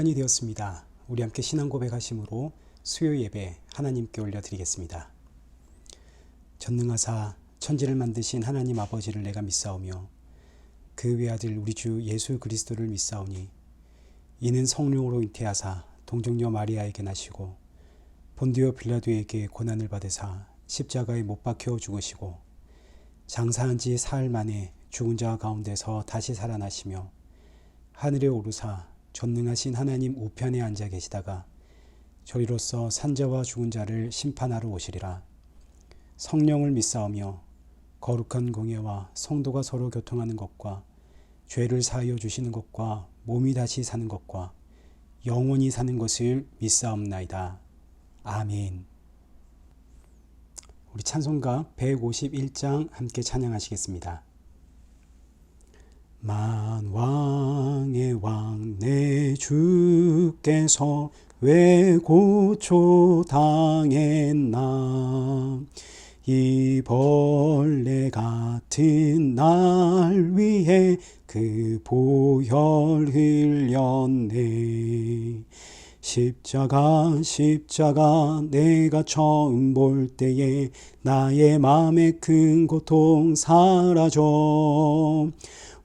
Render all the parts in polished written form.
시간이 되었습니다. 우리 함께 신앙 고백하심으로 수요 예배 하나님께 올려드리겠습니다. 전능하사 천지를 만드신 하나님 아버지를 내가 믿사오며 그 외아들 우리 주 예수 그리스도를 믿사오니 이는 성령으로 잉태하사 동정녀 마리아에게 나시고 본디오 빌라도에게 고난을 받으사 십자가에 못 박혀 죽으시고 장사한 지 사흘 만에 죽은 자 가운데서 다시 살아나시며 하늘에 오르사 전능하신 하나님 우편에 앉아 계시다가 저리로서 산자와 죽은 자를 심판하러 오시리라. 성령을 믿사오며 거룩한 공예와 성도가 서로 교통하는 것과 죄를 사하여 주시는 것과 몸이 다시 사는 것과 영원히 사는 것을 믿사옵나이다. 아멘. 우리 찬송가 151장 함께 찬양하시겠습니다. 만왕의 왕 내 주께서 왜 고초 당했나. 이 벌레 같은 날 위해 그 보혈 흘렸네. 십자가 내가 처음 볼 때에 나의 맘에 큰 고통 사라져.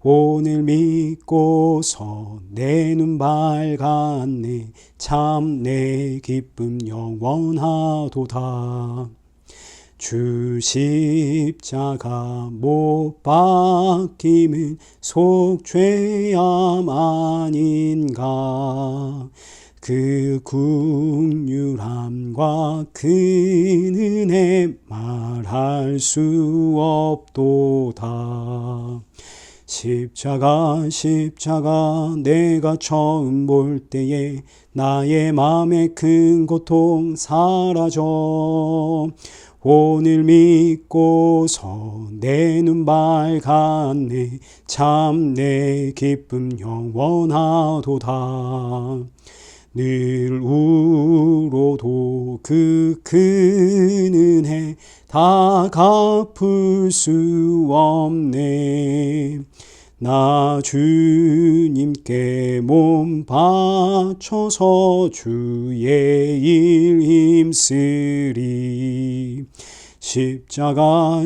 오늘 믿고서 내 눈 밝았네. 참 내 기쁨 영원하도다. 주 십자가 못 박힘은 속죄함 아닌가. 그 긍휼함과 그 은혜 말할 수 없도다. 십자가 내가 처음 볼 때에 나의 맘에 큰 고통 사라져. 오늘 믿고서 내 눈 밝았네. 참 내 기쁨 영원하도다. 늘 울어도 그 큰 은혜 다 갚을 수 없네. 나 주님께 몸 바쳐서 주의 일 힘쓰리. 십자가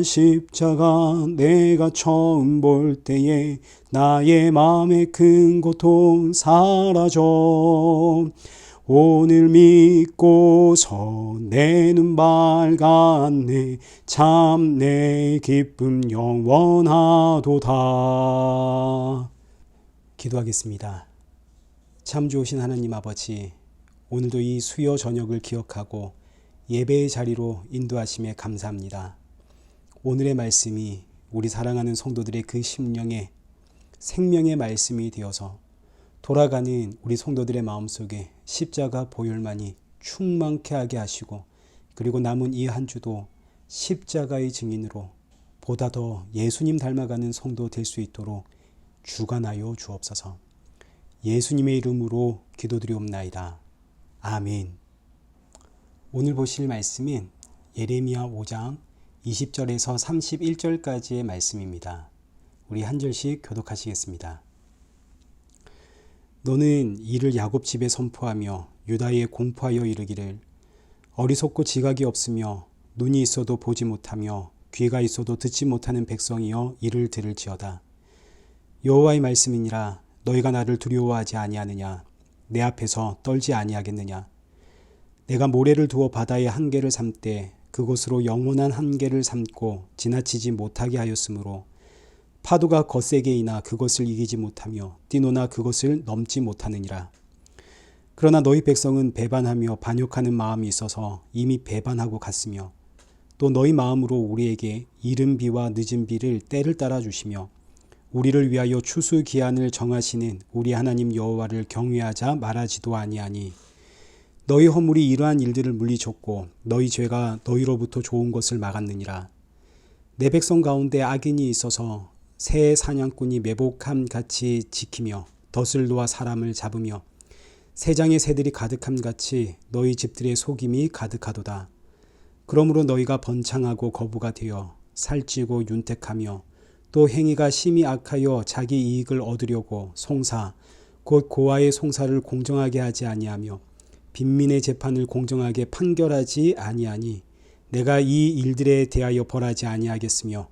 내가 처음 볼 때에 나의 맘에 큰 고통 사라져. 오늘 믿고서 내 눈 밝았네. 참 내 기쁨 영원하도다. 기도하겠습니다. 참 좋으신 하나님 아버지, 오늘도 이 수요 저녁을 기억하고 예배의 자리로 인도하심에 감사합니다. 오늘의 말씀이 우리 사랑하는 성도들의 그 심령에 생명의 말씀이 되어서 돌아가는 우리 성도들의 마음속에 십자가 보혈만이 충만케 하게 하시고, 그리고 남은 이 한 주도 십자가의 증인으로 보다 더 예수님 닮아가는 성도 될 수 있도록 주관하여 주옵소서. 예수님의 이름으로 기도드리옵나이다. 아멘. 오늘 보실 말씀은 예레미야 5장 20절에서 31절까지의 말씀입니다. 우리 한 절씩 교독하시겠습니다. 너는 이를 야곱 집에 선포하며 유다에 공포하여 이르기를, 어리석고 지각이 없으며 눈이 있어도 보지 못하며 귀가 있어도 듣지 못하는 백성이여 이를 들을지어다. 여호와의 말씀이니라. 너희가 나를 두려워하지 아니하느냐. 내 앞에서 떨지 아니하겠느냐. 내가 모래를 두어 바다의 한계를 삼되 그곳으로 영원한 한계를 삼고 지나치지 못하게 하였으므로 파도가 거세게 이나 그것을 이기지 못하며 뛰노나 그것을 넘지 못하느니라. 그러나 너희 백성은 배반하며 반역하는 마음이 있어서 이미 배반하고 갔으며, 또 너희 마음으로 우리에게 이른 비와 늦은 비를 때를 따라 주시며 우리를 위하여 추수 기한을 정하시는 우리 하나님 여호와를 경외하자 말하지도 아니하니, 너희 허물이 이러한 일들을 물리쳤고 너희 죄가 너희로부터 좋은 것을 막았느니라. 내 백성 가운데 악인이 있어서 새 사냥꾼이 매복함 같이 지키며 덫을 놓아 사람을 잡으며 새장의 새들이 가득함 같이 너희 집들의 속임이 가득하도다. 그러므로 너희가 번창하고 거부가 되어 살찌고 윤택하며 또 행위가 심히 악하여 자기 이익을 얻으려고 송사 곧 고아의 송사를 공정하게 하지 아니하며 빈민의 재판을 공정하게 판결하지 아니하니 내가 이 일들에 대하여 벌하지 아니하겠으며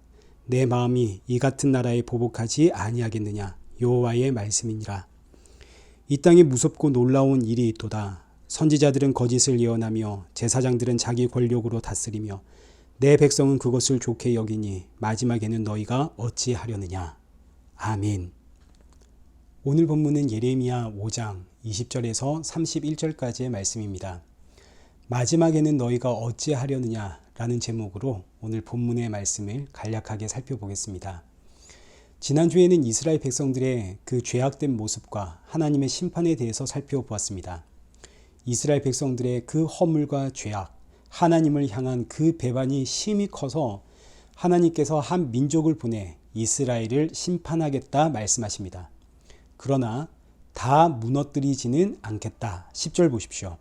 내 마음이 이 같은 나라에 보복하지 아니하겠느냐. 여호와의 말씀이니라. 이 땅에 무섭고 놀라운 일이 있도다. 선지자들은 거짓을 예언하며 제사장들은 자기 권력으로 다스리며 내 백성은 그것을 좋게 여기니 마지막에는 너희가 어찌하려느냐. 아멘. 오늘 본문은 예레미야 5장 20절에서 31절까지의 말씀입니다. 마지막에는 너희가 어찌하려느냐 라는 제목으로 오늘 본문의 말씀을 간략하게 살펴보겠습니다. 지난주에는 이스라엘 백성들의 그 죄악된 모습과 하나님의 심판에 대해서 살펴보았습니다. 이스라엘 백성들의 그 허물과 죄악, 하나님을 향한 그 배반이 심히 커서 하나님께서 한 민족을 보내 이스라엘을 심판하겠다 말씀하십니다. 그러나 다 무너뜨리지는 않겠다. 10절 보십시오.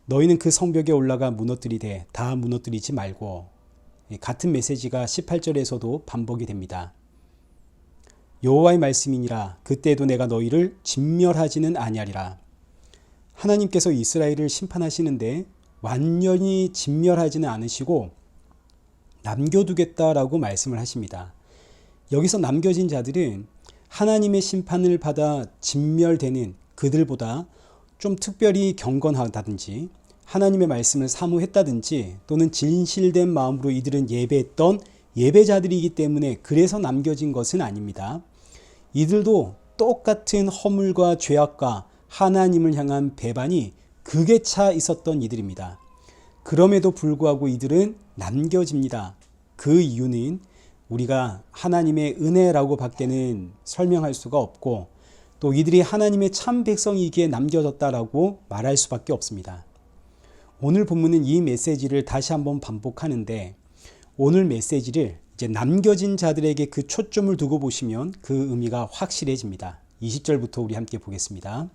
너희는 그 성벽에 올라가 무너뜨리되 다 무너뜨리지 말고. 같은 메시지가 18절에서도 반복이 됩니다. 여호와의 말씀이니라. 그때도 내가 너희를 진멸하지는 아니하리라. 하나님께서 이스라엘을 심판하시는데 완전히 진멸하지는 않으시고 남겨두겠다라고 말씀을 하십니다. 여기서 남겨진 자들은 하나님의 심판을 받아 진멸되는 그들보다 좀 특별히 경건하다든지 하나님의 말씀을 사모했다든지 또는 진실된 마음으로 이들은 예배했던 예배자들이기 때문에 그래서 남겨진 것은 아닙니다. 이들도 똑같은 허물과 죄악과 하나님을 향한 배반이 극에 차 있었던 이들입니다. 그럼에도 불구하고 이들은 남겨집니다. 그 이유는 우리가 하나님의 은혜라고 밖에는 설명할 수가 없고 또 이들이 하나님의 참 백성이기에 남겨졌다라고 말할 수밖에 없습니다. 오늘 본문은 이 메시지를 다시 한번 반복하는데 오늘 메시지를 이제 남겨진 자들에게 그 초점을 두고 보시면 그 의미가 확실해집니다. 20절부터 우리 함께 보겠습니다.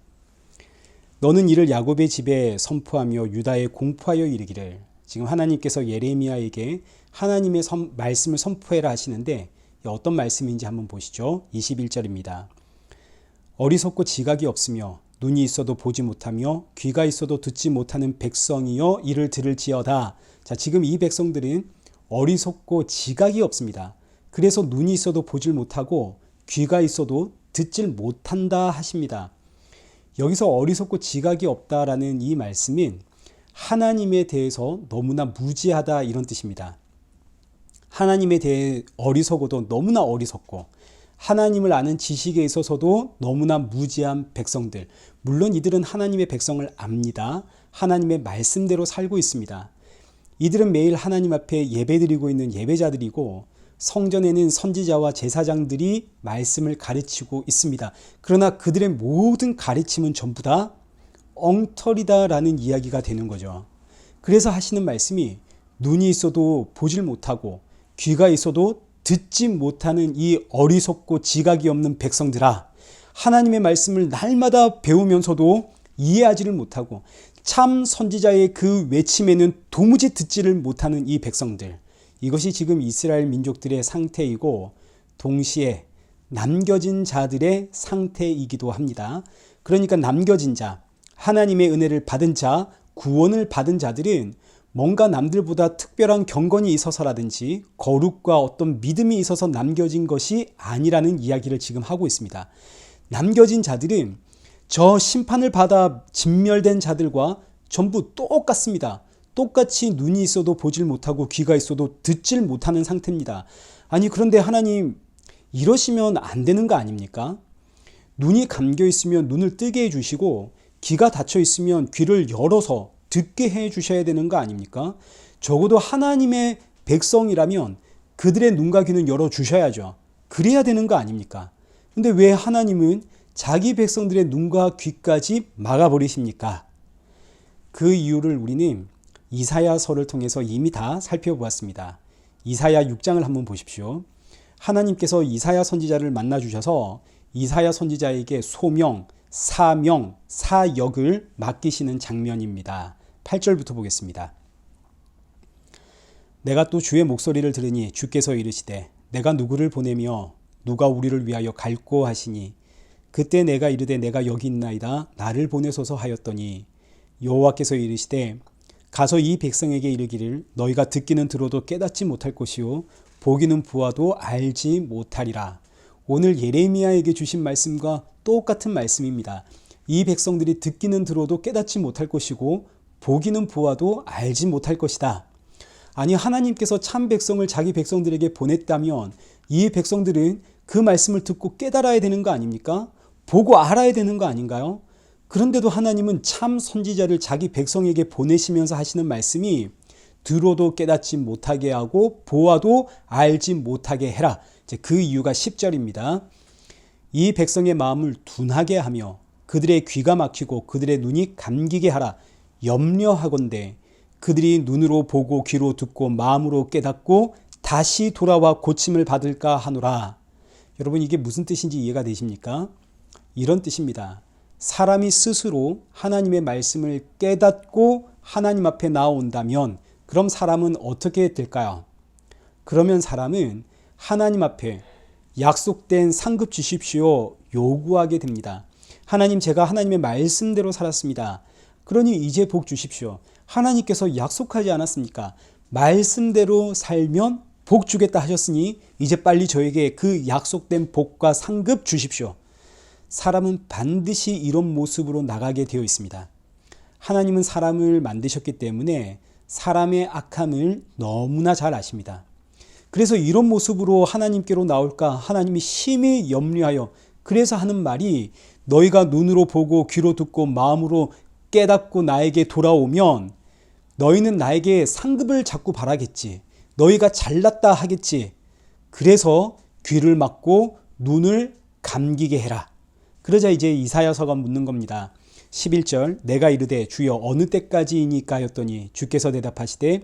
너는 이를 야곱의 집에 선포하며 유다에 공포하여 이르기를. 지금 하나님께서 예레미야에게 하나님의 말씀을 선포해라 하시는데 어떤 말씀인지 한번 보시죠. 21절입니다. 어리석고 지각이 없으며 눈이 있어도 보지 못하며 귀가 있어도 듣지 못하는 백성이여 이를 들을지어다. 자, 지금 이 백성들은 어리석고 지각이 없습니다. 그래서 눈이 있어도 보질 못하고 귀가 있어도 듣질 못한다 하십니다. 여기서 어리석고 지각이 없다라는 이 말씀은 하나님에 대해서 너무나 무지하다 이런 뜻입니다. 하나님에 대해 어리석어도 너무나 어리석고 하나님을 아는 지식에 있어서도 너무나 무지한 백성들. 물론 이들은 하나님의 백성을 압니다. 하나님의 말씀대로 살고 있습니다. 이들은 매일 하나님 앞에 예배드리고 있는 예배자들이고 성전에는 선지자와 제사장들이 말씀을 가르치고 있습니다. 그러나 그들의 모든 가르침은 전부 다 엉터리다라는 이야기가 되는 거죠. 그래서 하시는 말씀이 눈이 있어도 보질 못하고 귀가 있어도 듣지 못하는 이 어리석고 지각이 없는 백성들아, 하나님의 말씀을 날마다 배우면서도 이해하지를 못하고 참 선지자의 그 외침에는 도무지 듣지를 못하는 이 백성들, 이것이 지금 이스라엘 민족들의 상태이고 동시에 남겨진 자들의 상태이기도 합니다. 그러니까 남겨진 자, 하나님의 은혜를 받은 자, 구원을 받은 자들은 뭔가 남들보다 특별한 경건이 있어서라든지 거룩과 어떤 믿음이 있어서 남겨진 것이 아니라는 이야기를 지금 하고 있습니다. 남겨진 자들은 저 심판을 받아 진멸된 자들과 전부 똑같습니다. 똑같이 눈이 있어도 보질 못하고 귀가 있어도 듣질 못하는 상태입니다. 아니 그런데 하나님 이러시면 안 되는 거 아닙니까? 눈이 감겨 있으면 눈을 뜨게 해주시고 귀가 닫혀 있으면 귀를 열어서 듣게 해주셔야 되는 거 아닙니까? 적어도 하나님의 백성이라면 그들의 눈과 귀는 열어주셔야죠. 그래야 되는 거 아닙니까? 근데 왜 하나님은 자기 백성들의 눈과 귀까지 막아버리십니까? 그 이유를 우리는 이사야서를 통해서 이미 다 살펴보았습니다. 이사야 6장을 한번 보십시오. 하나님께서 이사야 선지자를 만나주셔서 이사야 선지자에게 소명, 사명, 사역을 맡기시는 장면입니다. 8절부터 보겠습니다. 내가 또 주의 목소리를 들으니 주께서 이르시되 내가 누구를 보내며 누가 우리를 위하여 갈고 하시니 그때 내가 이르되 내가 여기 있나이다 나를 보내소서 하였더니 여호와께서 이르시되 가서 이 백성에게 이르기를 너희가 듣기는 들어도 깨닫지 못할 것이요 보기는 보아도 알지 못하리라. 오늘 예레미야에게 주신 말씀과 똑같은 말씀입니다. 이 백성들이 듣기는 들어도 깨닫지 못할 것이고 보기는 보아도 알지 못할 것이다. 아니, 하나님께서 참 백성을 자기 백성들에게 보냈다면 이 백성들은 그 말씀을 듣고 깨달아야 되는 거 아닙니까? 보고 알아야 되는 거 아닌가요? 그런데도 하나님은 참 선지자를 자기 백성에게 보내시면서 하시는 말씀이 들어도 깨닫지 못하게 하고 보아도 알지 못하게 해라. 그 이유가 10절입니다. 이 백성의 마음을 둔하게 하며 그들의 귀가 막히고 그들의 눈이 감기게 하라. 염려하건대 그들이 눈으로 보고 귀로 듣고 마음으로 깨닫고 다시 돌아와 고침을 받을까 하노라. 여러분, 이게 무슨 뜻인지 이해가 되십니까? 이런 뜻입니다. 사람이 스스로 하나님의 말씀을 깨닫고 하나님 앞에 나온다면 그럼 사람은 어떻게 될까요? 그러면 사람은 하나님 앞에 약속된 상급 주십시오 요구하게 됩니다. 하나님, 제가 하나님의 말씀대로 살았습니다. 그러니 이제 복 주십시오. 하나님께서 약속하지 않았습니까? 말씀대로 살면 복 주겠다 하셨으니 이제 빨리 저에게 그 약속된 복과 상급 주십시오. 사람은 반드시 이런 모습으로 나가게 되어 있습니다. 하나님은 사람을 만드셨기 때문에 사람의 악함을 너무나 잘 아십니다. 그래서 이런 모습으로 하나님께로 나올까 하나님이 심히 염려하여 그래서 하는 말이 너희가 눈으로 보고 귀로 듣고 마음으로 깨닫고 나에게 돌아오면 너희는 나에게 상급을 자꾸 바라겠지. 너희가 잘났다 하겠지. 그래서 귀를 막고 눈을 감기게 해라. 그러자 이제 이사야서가 묻는 겁니다. 11절 내가 이르되 주여 어느 때까지이니까 하였더니 주께서 대답하시되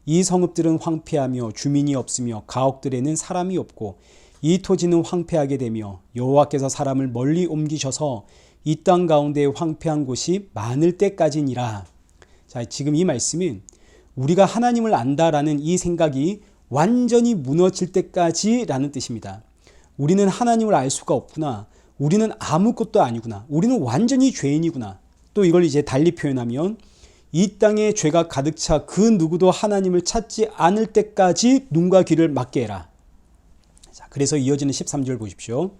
이 성읍들은 황폐하며 주민이 없으며 가옥들에는 사람이 없고 이 토지는 황폐하게 되며 여호와께서 사람을 멀리 옮기셔서 이 땅 가운데 황폐한 곳이 많을 때까지니라. 자, 지금 이 말씀은 우리가 하나님을 안다라는 이 생각이 완전히 무너질 때까지라는 뜻입니다. 우리는 하나님을 알 수가 없구나. 우리는 아무것도 아니구나. 우리는 완전히 죄인이구나. 또 이걸 이제 달리 표현하면 이 땅에 죄가 가득 차 그 누구도 하나님을 찾지 않을 때까지 눈과 귀를 막게 해라. 자, 그래서 이어지는 13절 보십시오.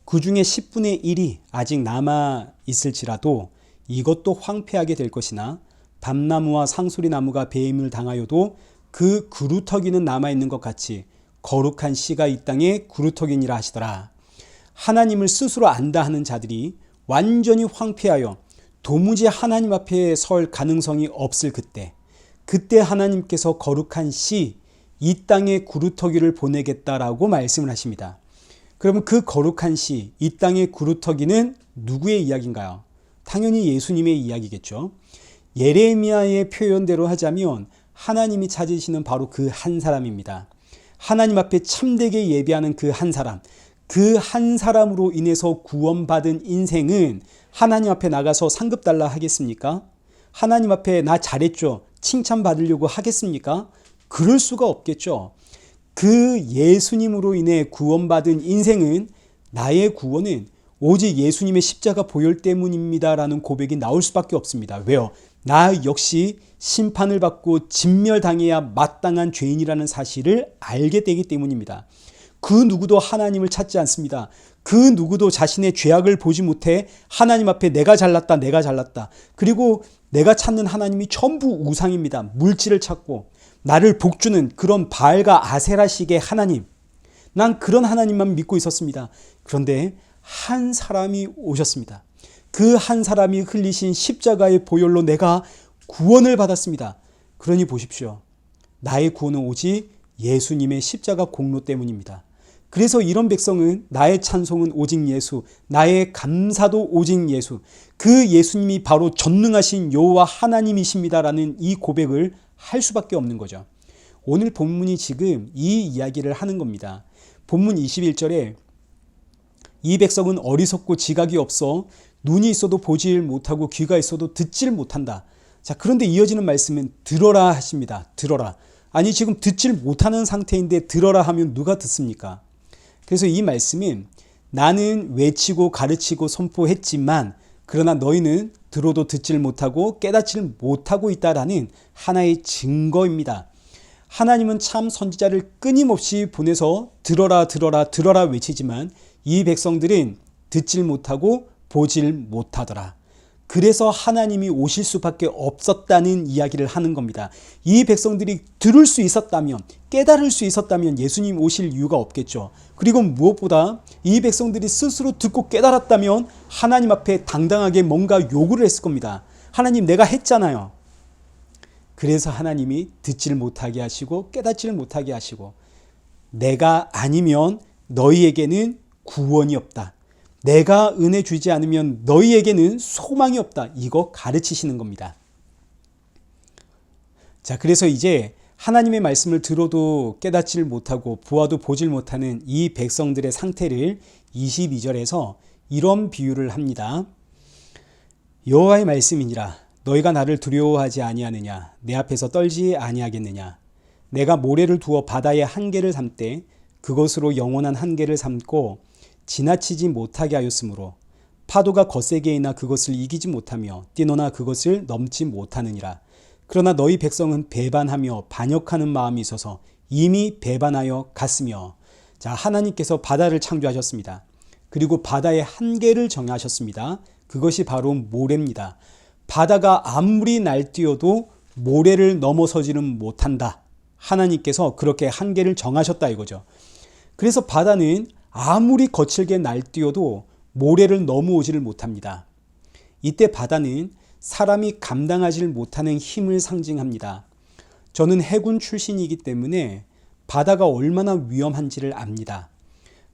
그 중에 10분의 1이 아직 남아 있을지라도 이것도 황폐하게 될 것이나 밤나무와 상수리나무가 배임을 당하여도 그 그루터기는 남아있는 것 같이 거룩한 씨가 이 땅에 그루터기니라 하시더라. 하나님을 스스로 안다 하는 자들이 완전히 황폐하여 도무지 하나님 앞에 설 가능성이 없을 그때 하나님께서 거룩한 씨, 이 땅에 구루터기를 보내겠다라고 말씀을 하십니다. 그러면 그 거룩한 씨, 이 땅의 구루터기는 누구의 이야기인가요? 당연히 예수님의 이야기겠죠. 예레미야의 표현대로 하자면 하나님이 찾으시는 바로 그 한 사람입니다. 하나님 앞에 참되게 예배하는 그 한 사람, 그 한 사람으로 인해서 구원받은 인생은 하나님 앞에 나가서 상급 달라 하겠습니까? 하나님 앞에 나 잘했죠, 칭찬받으려고 하겠습니까? 그럴 수가 없겠죠. 그 예수님으로 인해 구원받은 인생은 나의 구원은 오직 예수님의 십자가 보혈 때문입니다라는 고백이 나올 수밖에 없습니다. 왜요? 나 역시 심판을 받고 진멸당해야 마땅한 죄인이라는 사실을 알게 되기 때문입니다. 그 누구도 하나님을 찾지 않습니다. 그 누구도 자신의 죄악을 보지 못해 하나님 앞에 내가 잘났다, 내가 잘났다. 그리고 내가 찾는 하나님이 전부 우상입니다. 물질을 찾고 나를 복주는 그런 바알과 아세라식의 하나님. 난 그런 하나님만 믿고 있었습니다. 그런데 한 사람이 오셨습니다. 그 한 사람이 흘리신 십자가의 보혈로 내가 구원을 받았습니다. 그러니 보십시오. 나의 구원은 오직 예수님의 십자가 공로 때문입니다. 그래서 이런 백성은 나의 찬송은 오직 예수, 나의 감사도 오직 예수, 그 예수님이 바로 전능하신 여호와 하나님이십니다라는 이 고백을 할 수밖에 없는 거죠. 오늘 본문이 지금 이 이야기를 하는 겁니다. 본문 21절에 이 백성은 어리석고 지각이 없어 눈이 있어도 보질 못하고 귀가 있어도 듣질 못한다. 자, 그런데 이어지는 말씀은 들어라 하십니다. 들어라. 아니, 지금 듣질 못하는 상태인데 들어라 하면 누가 듣습니까? 그래서 이 말씀은 나는 외치고 가르치고 선포했지만 그러나 너희는 들어도 듣질 못하고 깨닫지를 못하고 있다라는 하나의 증거입니다. 하나님은 참 선지자를 끊임없이 보내서 들어라 들어라 들어라 외치지만 이 백성들은 듣질 못하고 보질 못하더라. 그래서 하나님이 오실 수밖에 없었다는 이야기를 하는 겁니다. 이 백성들이 들을 수 있었다면, 깨달을 수 있었다면 예수님 오실 이유가 없겠죠. 그리고 무엇보다 이 백성들이 스스로 듣고 깨달았다면 하나님 앞에 당당하게 뭔가 요구를 했을 겁니다. 하나님, 내가 했잖아요. 그래서 하나님이 듣지를 못하게 하시고 깨닫지를 못하게 하시고, 내가 아니면 너희에게는 구원이 없다. 내가 은혜 주지 않으면 너희에게는 소망이 없다. 이거 가르치시는 겁니다. 자, 그래서 이제 하나님의 말씀을 들어도 깨닫지를 못하고 보아도 보질 못하는 이 백성들의 상태를 22절에서 이런 비유를 합니다. 여호와의 말씀이니라. 너희가 나를 두려워하지 아니하느냐? 내 앞에서 떨지 아니하겠느냐? 내가 모래를 두어 바다의 한계를 삼되 그것으로 영원한 한계를 삼고 지나치지 못하게 하였으므로 파도가 거세게 이나 그것을 이기지 못하며 뛰노나 그것을 넘지 못하느니라. 그러나 너희 백성은 배반하며 반역하는 마음이 있어서 이미 배반하여 갔으며. 자, 하나님께서 바다를 창조하셨습니다. 그리고 바다의 한계를 정하셨습니다. 그것이 바로 모래입니다. 바다가 아무리 날뛰어도 모래를 넘어서지는 못한다. 하나님께서 그렇게 한계를 정하셨다 이거죠. 그래서 바다는 아무리 거칠게 날뛰어도 모래를 넘어오지를 못합니다. 이때 바다는 사람이 감당하지 못하는 힘을 상징합니다. 저는 해군 출신이기 때문에 바다가 얼마나 위험한지를 압니다.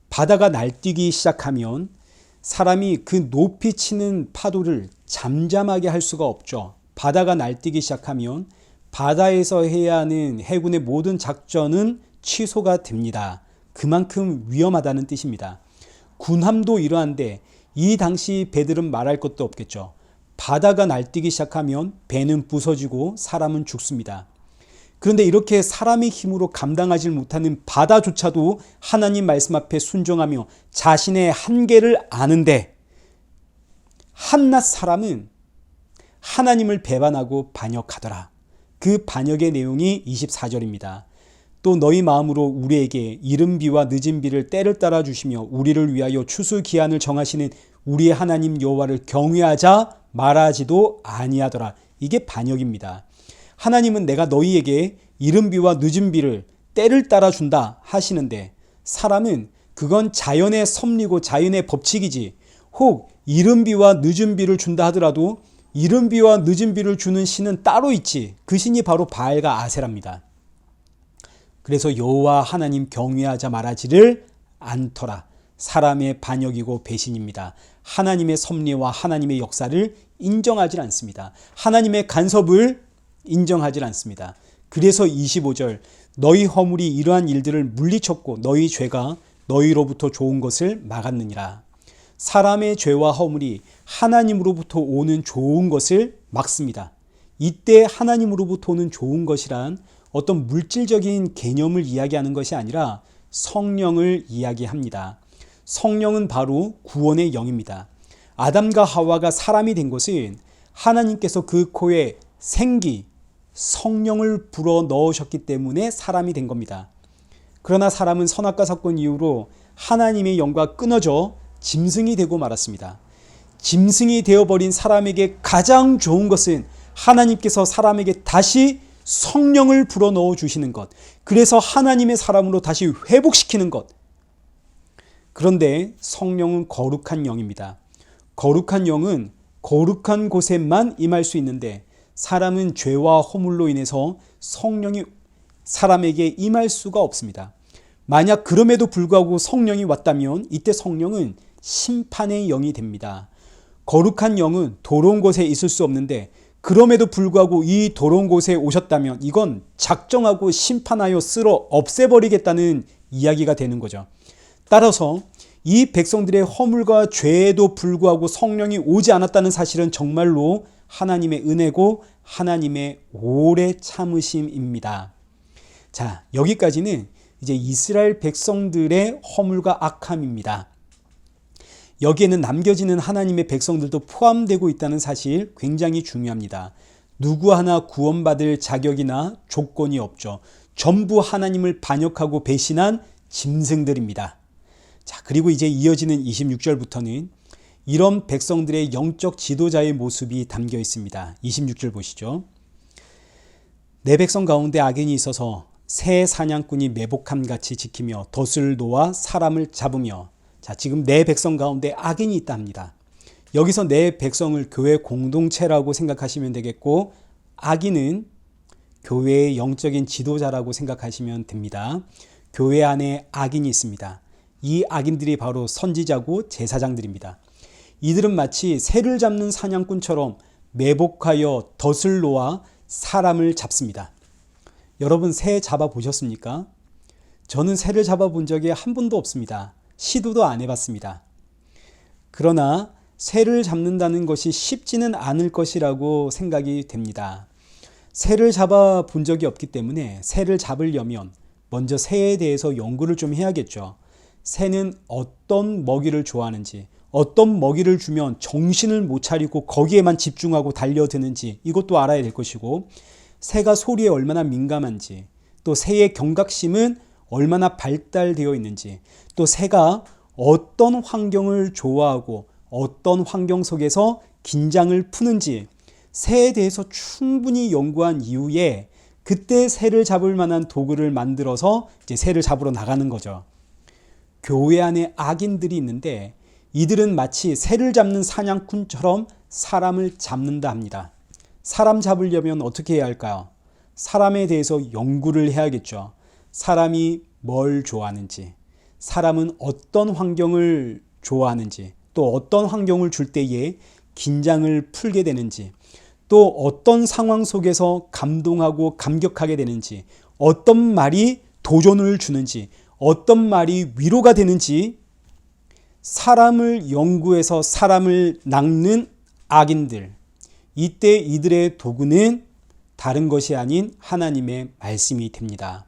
바다가 날뛰기 시작하면 사람이 그 높이 치는 파도를 잠잠하게 할 수가 없죠. 바다가 날뛰기 시작하면 바다에서 해야 하는 해군의 모든 작전은 취소가 됩니다. 그만큼 위험하다는 뜻입니다. 군함도 이러한데 이 당시 배들은 말할 것도 없겠죠. 바다가 날뛰기 시작하면 배는 부서지고 사람은 죽습니다. 그런데 이렇게 사람의 힘으로 감당하지 못하는 바다조차도 하나님 말씀 앞에 순종하며 자신의 한계를 아는데, 한낱 사람은 하나님을 배반하고 반역하더라. 그 반역의 내용이 24절입니다. 또 너희 마음으로 우리에게 이른 비와 늦은 비를 때를 따라 주시며 우리를 위하여 추수 기한을 정하시는 우리의 하나님 여호와를 경외하자 말하지도 아니하더라. 이게 반역입니다. 하나님은 내가 너희에게 이른 비와 늦은 비를 때를 따라 준다 하시는데, 사람은 그건 자연의 섭리고 자연의 법칙이지, 혹 이른 비와 늦은 비를 준다 하더라도 이른 비와 늦은 비를 주는 신은 따로 있지. 그 신이 바로 바알과 아세라입니다. 그래서 여호와 하나님 경외하자 말하지를 않더라. 사람의 반역이고 배신입니다. 하나님의 섭리와 하나님의 역사를 인정하지 않습니다. 하나님의 간섭을 인정하지 않습니다. 그래서 25절, 너희 허물이 이러한 일들을 물리쳤고 너희 죄가 너희로부터 좋은 것을 막았느니라. 사람의 죄와 허물이 하나님으로부터 오는 좋은 것을 막습니다. 이때 하나님으로부터 오는 좋은 것이란 어떤 물질적인 개념을 이야기하는 것이 아니라 성령을 이야기합니다. 성령은 바로 구원의 영입니다. 아담과 하와가 사람이 된 것은 하나님께서 그 코에 생기, 성령을 불어 넣으셨기 때문에 사람이 된 겁니다. 그러나 사람은 선악과 사건 이후로 하나님의 영과 끊어져 짐승이 되고 말았습니다. 짐승이 되어버린 사람에게 가장 좋은 것은 하나님께서 사람에게 다시 성령을 불어넣어 주시는 것, 그래서 하나님의 사람으로 다시 회복시키는 것. 그런데 성령은 거룩한 영입니다. 거룩한 영은 거룩한 곳에만 임할 수 있는데, 사람은 죄와 허물로 인해서 성령이 사람에게 임할 수가 없습니다. 만약 그럼에도 불구하고 성령이 왔다면 이때 성령은 심판의 영이 됩니다. 거룩한 영은 더러운 곳에 있을 수 없는데, 그럼에도 불구하고 이 더러운 곳에 오셨다면 이건 작정하고 심판하여 쓸어 없애버리겠다는 이야기가 되는 거죠. 따라서 이 백성들의 허물과 죄에도 불구하고 성령이 오지 않았다는 사실은 정말로 하나님의 은혜고 하나님의 오래 참으심입니다. 자, 여기까지는 이제 이스라엘 백성들의 허물과 악함입니다. 여기에는 남겨지는 하나님의 백성들도 포함되고 있다는 사실 굉장히 중요합니다. 누구 하나 구원받을 자격이나 조건이 없죠. 전부 하나님을 반역하고 배신한 짐승들입니다. 자, 그리고 이제 이어지는 26절부터는 이런 백성들의 영적 지도자의 모습이 담겨 있습니다. 26절 보시죠. 내 백성 가운데 악인이 있어서 새 사냥꾼이 매복함같이 지키며 덫을 놓아 사람을 잡으며. 자, 지금 내 백성 가운데 악인이 있다 합니다. 여기서 내 백성을 교회 공동체라고 생각하시면 되겠고, 악인은 교회의 영적인 지도자라고 생각하시면 됩니다. 교회 안에 악인이 있습니다. 이 악인들이 바로 선지자고 제사장들입니다. 이들은 마치 새를 잡는 사냥꾼처럼 매복하여 덫을 놓아 사람을 잡습니다. 여러분, 새 잡아보셨습니까? 저는 새를 잡아본 적이 한 번도 없습니다. 시도도 안 해봤습니다. 그러나 새를 잡는다는 것이 쉽지는 않을 것이라고 생각이 됩니다. 새를 잡아본 적이 없기 때문에 새를 잡으려면 먼저 새에 대해서 연구를 좀 해야겠죠. 새는 어떤 먹이를 좋아하는지, 어떤 먹이를 주면 정신을 못 차리고 거기에만 집중하고 달려드는지 이것도 알아야 될 것이고, 새가 소리에 얼마나 민감한지, 또 새의 경각심은 얼마나 발달되어 있는지, 또 새가 어떤 환경을 좋아하고 어떤 환경 속에서 긴장을 푸는지 새에 대해서 충분히 연구한 이후에 그때 새를 잡을 만한 도구를 만들어서 이제 새를 잡으러 나가는 거죠. 교회 안에 악인들이 있는데 이들은 마치 새를 잡는 사냥꾼처럼 사람을 잡는다 합니다. 사람 잡으려면 어떻게 해야 할까요? 사람에 대해서 연구를 해야겠죠. 사람이 뭘 좋아하는지, 사람은 어떤 환경을 좋아하는지, 또 어떤 환경을 줄 때에 긴장을 풀게 되는지, 또 어떤 상황 속에서 감동하고 감격하게 되는지, 어떤 말이 도전을 주는지, 어떤 말이 위로가 되는지, 사람을 연구해서 사람을 낚는 악인들, 이때 이들의 도구는 다른 것이 아닌 하나님의 말씀이 됩니다.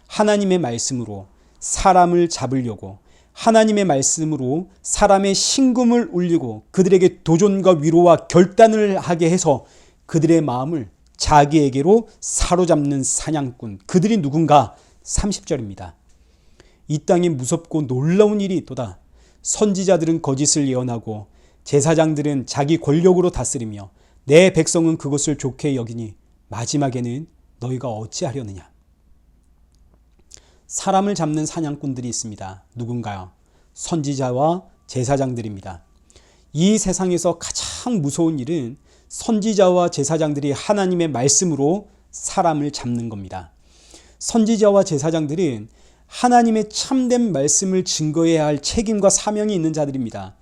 하나님의 말씀으로 사람을 잡으려고, 하나님의 말씀으로 사람의 심금을 울리고 그들에게 도전과 위로와 결단을 하게 해서 그들의 마음을 자기에게로 사로잡는 사냥꾼, 그들이 누군가? 30절입니다. 이 땅에 무섭고 놀라운 일이 있도다. 선지자들은 거짓을 예언하고 제사장들은 자기 권력으로 다스리며 내 백성은 그것을 좋게 여기니 마지막에는 너희가 어찌하려느냐. 사람을 잡는 사냥꾼들이 있습니다. 누군가요? 선지자와 제사장들입니다. 이 세상에서 가장 무서운 일은 선지자와 제사장들이 하나님의 말씀으로 사람을 잡는 겁니다. 선지자와 제사장들은 하나님의 참된 말씀을 증거해야 할 책임과 사명이 있는 자들입니다.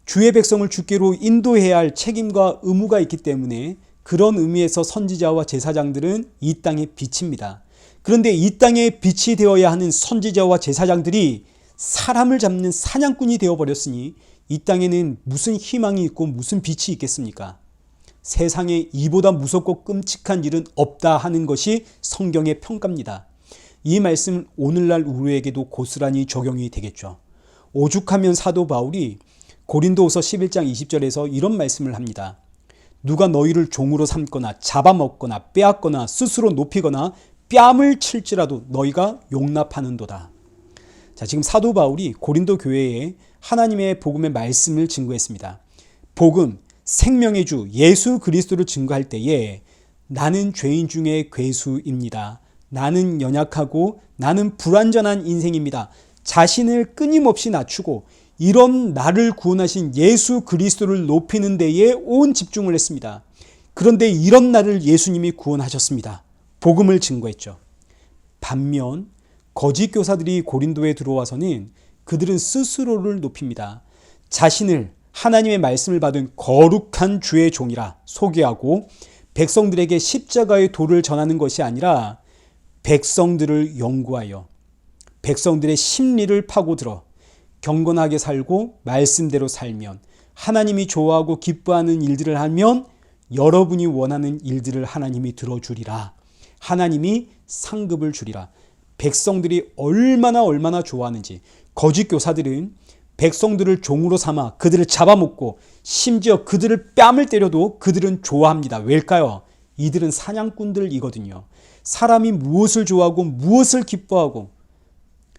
주의 백성을 주께로 인도해야 할 책임과 의무가 있기 때문에 그런 의미에서 선지자와 제사장들은 이 땅의 빛입니다. 그런데 이 땅의 빛이 되어야 하는 선지자와 제사장들이 사람을 잡는 사냥꾼이 되어버렸으니 이 땅에는 무슨 희망이 있고 무슨 빛이 있겠습니까? 세상에 이보다 무섭고 끔찍한 일은 없다 하는 것이 성경의 평가입니다. 이 말씀은 오늘날 우리에게도 고스란히 적용이 되겠죠. 오죽하면 사도 바울이 고린도후서 11장 20절에서 이런 말씀을 합니다. 누가 너희를 종으로 삼거나 잡아먹거나 빼앗거나 스스로 높이거나 뺨을 칠지라도 너희가 용납하는도다. 자, 지금 사도 바울이 고린도 교회에 하나님의 복음의 말씀을 증거했습니다. 복음, 생명의 주 예수 그리스도를 증거할 때에 나는 죄인 중에 괴수입니다. 나는 연약하고 나는 불완전한 인생입니다. 자신을 끊임없이 낮추고 이런 나를 구원하신 예수 그리스도를 높이는 데에 온 집중을 했습니다. 그런데 이런 나를 예수님이 구원하셨습니다. 복음을 증거했죠. 반면 거짓 교사들이 고린도에 들어와서는 그들은 스스로를 높입니다. 자신을 하나님의 말씀을 받은 거룩한 주의 종이라 소개하고 백성들에게 십자가의 도를 전하는 것이 아니라 백성들을 연구하여 백성들의 심리를 파고들어 경건하게 살고 말씀대로 살면 하나님이 좋아하고 기뻐하는 일들을 하면 여러분이 원하는 일들을 하나님이 들어주리라. 하나님이 상급을 주리라. 백성들이 얼마나 좋아하는지, 거짓 교사들은 백성들을 종으로 삼아 그들을 잡아먹고 심지어 그들을 뺨을 때려도 그들은 좋아합니다. 왜일까요? 이들은 사냥꾼들이거든요. 사람이 무엇을 좋아하고 무엇을 기뻐하고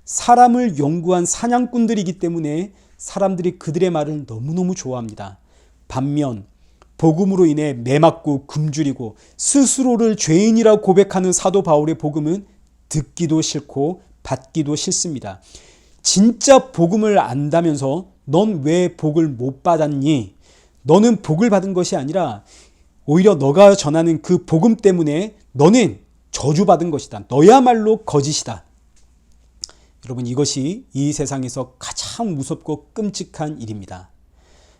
사람을 연구한 사냥꾼들이기 때문에 사람들이 그들의 말을 너무너무 좋아합니다. 반면 복음으로 인해 매맞고 굶주리고 스스로를 죄인이라 고백하는 사도 바울의 복음은 듣기도 싫고 받기도 싫습니다. 진짜 복음을 안다면서 넌 왜 복을 못 받았니? 너는 복을 받은 것이 아니라 오히려 너가 전하는 그 복음 때문에 너는 저주받은 것이다. 너야말로 거짓이다. 여러분, 이것이 이 세상에서 가장 무섭고 끔찍한 일입니다.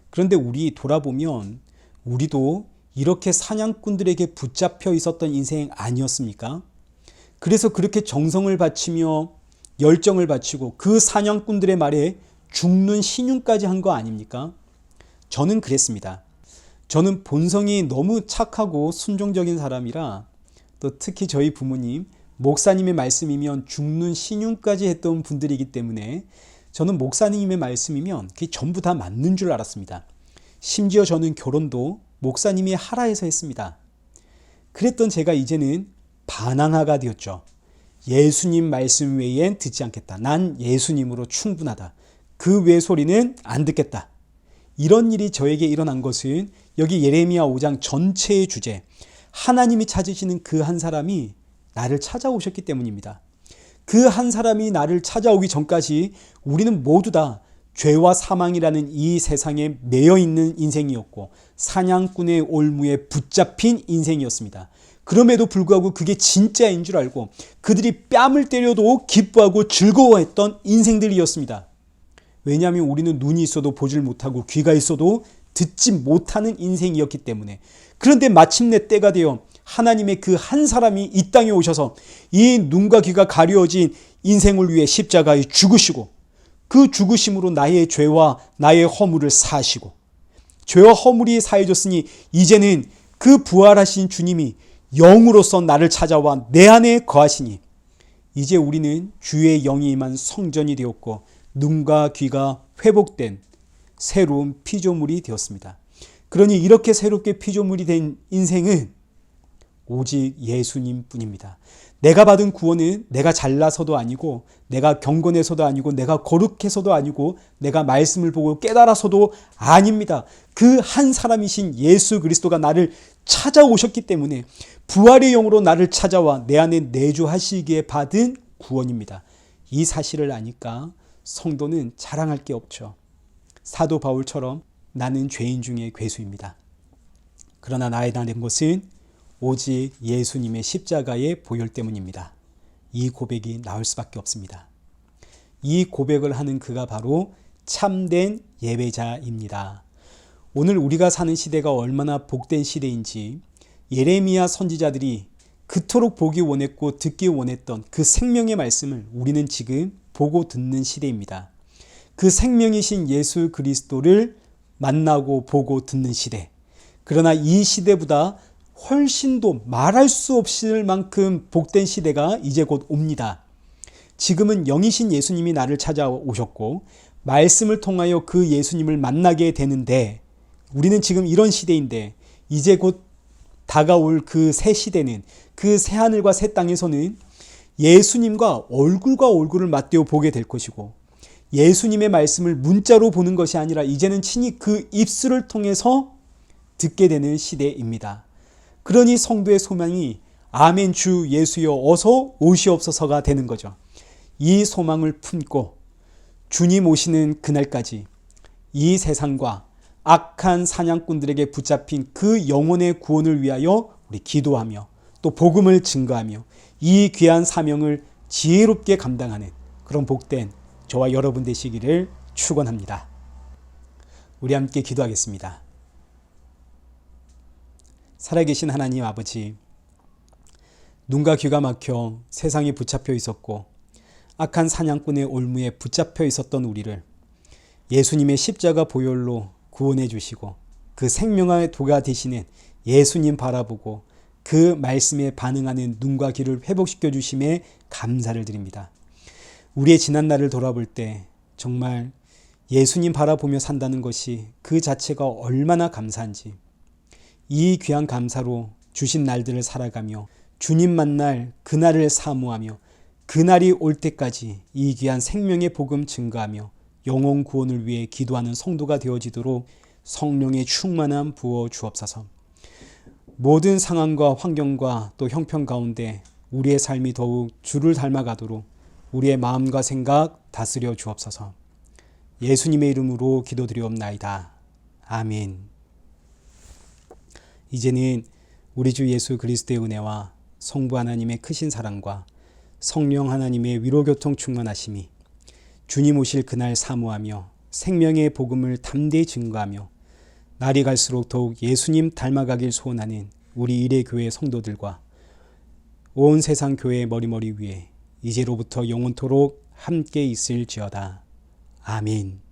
그런데 우리 돌아보면 우리도 이렇게 사냥꾼들에게 붙잡혀 있었던 인생 아니었습니까? 그래서 그렇게 정성을 바치며 열정을 바치고 그 사냥꾼들의 말에 죽는 신용까지 한 거 아닙니까? 저는 그랬습니다. 저는 본성이 너무 착하고 순종적인 사람이라 또 특히 저희 부모님, 목사님의 말씀이면 죽는 신용까지 했던 분들이기 때문에 저는 목사님의 말씀이면 그게 전부 다 맞는 줄 알았습니다. 심지어 저는 결혼도 목사님이 하라 해서 했습니다. 그랬던 제가 이제는 반항아가 되었죠. 예수님 말씀 외엔 듣지 않겠다. 난 예수님으로 충분하다. 그 외 소리는 안 듣겠다. 이런 일이 저에게 일어난 것은 여기 예레미야 5장 전체의 주제, 하나님이 찾으시는 그 한 사람이 나를 찾아오셨기 때문입니다. 그 한 사람이 나를 찾아오기 전까지 우리는 모두 다 죄와 사망이라는 이 세상에 매여 있는 인생이었고 사냥꾼의 올무에 붙잡힌 인생이었습니다. 그럼에도 불구하고 그게 진짜인 줄 알고 그들이 뺨을 때려도 기뻐하고 즐거워했던 인생들이었습니다. 왜냐하면 우리는 눈이 있어도 보질 못하고 귀가 있어도 듣지 못하는 인생이었기 때문에. 그런데 마침내 때가 되어 하나님의 그 한 사람이 이 땅에 오셔서 이 눈과 귀가 가려워진 인생을 위해 십자가에 죽으시고 그 죽으심으로 나의 죄와 나의 허물을 사하시고 죄와 허물이 사해졌으니 이제는 그 부활하신 주님이 영으로서 나를 찾아와 내 안에 거하시니 이제 우리는 주의 영이 임한 성전이 되었고 눈과 귀가 회복된 새로운 피조물이 되었습니다. 그러니 이렇게 새롭게 피조물이 된 인생은 오직 예수님 뿐입니다. 내가 받은 구원은 내가 잘나서도 아니고 내가 경건해서도 아니고 내가 거룩해서도 아니고 내가 말씀을 보고 깨달아서도 아닙니다. 그 한 사람이신 예수 그리스도가 나를 찾아오셨기 때문에 부활의 영으로 나를 찾아와 내 안에 내주하시기에 받은 구원입니다. 이 사실을 아니까 성도는 자랑할 게 없죠. 사도 바울처럼 나는 죄인 중에 괴수입니다. 그러나 나에 나는 것은 오직 예수님의 십자가의 보혈 때문입니다. 이 고백이 나올 수밖에 없습니다. 이 고백을 하는 그가 바로 참된 예배자입니다. 오늘 우리가 사는 시대가 얼마나 복된 시대인지 예레미야 선지자들이 그토록 보기 원했고 듣기 원했던 그 생명의 말씀을 우리는 지금 보고 듣는 시대입니다. 그 생명이신 예수 그리스도를 만나고 보고 듣는 시대. 그러나 이 시대보다 훨씬 더 말할 수 없을 만큼 복된 시대가 이제 곧 옵니다. 지금은 영이신 예수님이 나를 찾아오셨고 말씀을 통하여 그 예수님을 만나게 되는데 우리는 지금 이런 시대인데 이제 곧 다가올 그 새 시대는 그 새 하늘과 새 땅에서는 예수님과 얼굴과 얼굴을 맞대어 보게 될 것이고 예수님의 말씀을 문자로 보는 것이 아니라 이제는 친히 그 입술을 통해서 듣게 되는 시대입니다. 그러니 성도의 소망이 아멘 주 예수여 어서 오시옵소서가 되는 거죠. 이 소망을 품고 주님 오시는 그날까지 이 세상과 악한 사냥꾼들에게 붙잡힌 그 영혼의 구원을 위하여 우리 기도하며 또 복음을 증거하며 이 귀한 사명을 지혜롭게 감당하는 그런 복된 저와 여러분 되시기를 축원합니다. 우리 함께 기도하겠습니다. 살아계신 하나님 아버지, 눈과 귀가 막혀 세상에 붙잡혀 있었고 악한 사냥꾼의 올무에 붙잡혀 있었던 우리를 예수님의 십자가 보혈로 구원해 주시고 그 생명의 도가 되시는 예수님 바라보고 그 말씀에 반응하는 눈과 귀를 회복시켜 주심에 감사를 드립니다. 우리의 지난 날을 돌아볼 때 정말 예수님 바라보며 산다는 것이 그 자체가 얼마나 감사한지, 이 귀한 감사로 주신 날들을 살아가며 주님 만날 그날을 사모하며 그날이 올 때까지 이 귀한 생명의 복음 증거하며 영혼 구원을 위해 기도하는 성도가 되어지도록 성령의 충만함 부어 주옵소서. 모든 상황과 환경과 또 형편 가운데 우리의 삶이 더욱 주를 닮아가도록 우리의 마음과 생각 다스려 주옵소서. 예수님의 이름으로 기도드리옵나이다. 아멘. 이제는 우리 주 예수 그리스도의 은혜와 성부 하나님의 크신 사랑과 성령 하나님의 위로교통 충만하심이 주님 오실 그날 사모하며 생명의 복음을 담대히 증거하며 날이 갈수록 더욱 예수님 닮아가길 소원하는 우리 일회교회 성도들과 온 세상 교회의 머리머리 위에 이제로부터 영원토록 함께 있을지어다. 아멘.